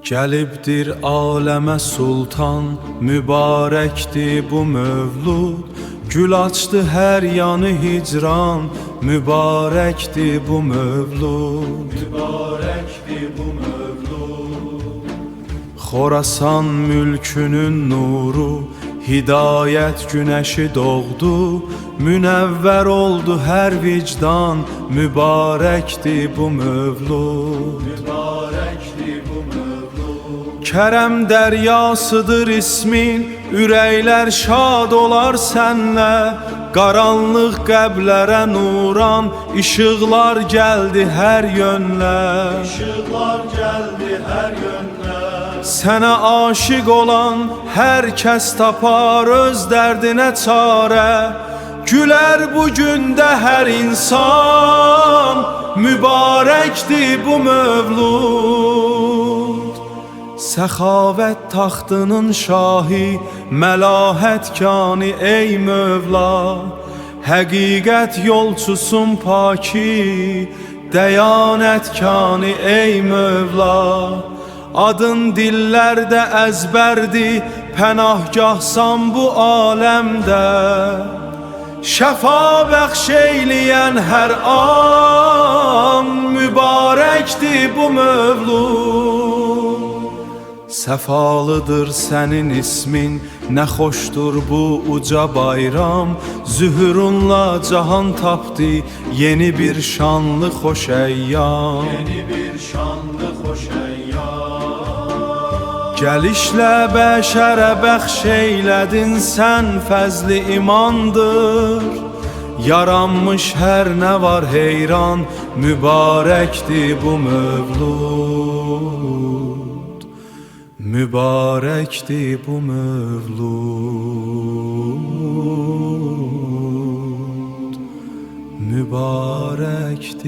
Gəlibdir aləmə sultan, mübarəkdir bu mövlud. Gül açdı hər yanı hicran, mübarəkdir bu mövlud. Mübarəkdir bu mövlud. Xorasan mülkünün nuru, hidayət günəşi doğdu. Münəvvər oldu hər vicdan, mübarəkdir bu mövlud. Mübarəkdir bu mövlud. Kərəm dəryasıdır ismin, ürəklər şad olar sənlə. Qaranlıq qəblərə nuran, işıqlar gəldi hər yönlə. İşıqlar gəldi hər yönlə. Sənə aşiq olan hər kəs tapar öz dərdinə çarə. Gülər bu gündə hər insan, mübarəkdir bu mövlud. Səxavət taxtının şahi, məlahətkanı ey Mövla. Həqiqət yolçusun paki, dəyanətkanı ey Mövla. Adın dillərdə əzbərdir, pənahgahsan bu aləmdə. Şəfa bəxş eyləyən hər an, mübarəkdir bu mövlud. Səfalıdır sənin ismin, nə xoşdur bu uca bayram. Zühurunla cahan tapdı, yeni bir şanlı xoş əyyam. Yeni bir şanlı xoş əyyam. Gəlişlə bəşərə bəxş eylədin sən, fəzli imandır. Yaranmış hər nə var heyran, mübarəkdir bu mövlud. Mübarəkdir bu mövlud. Mübarəkdir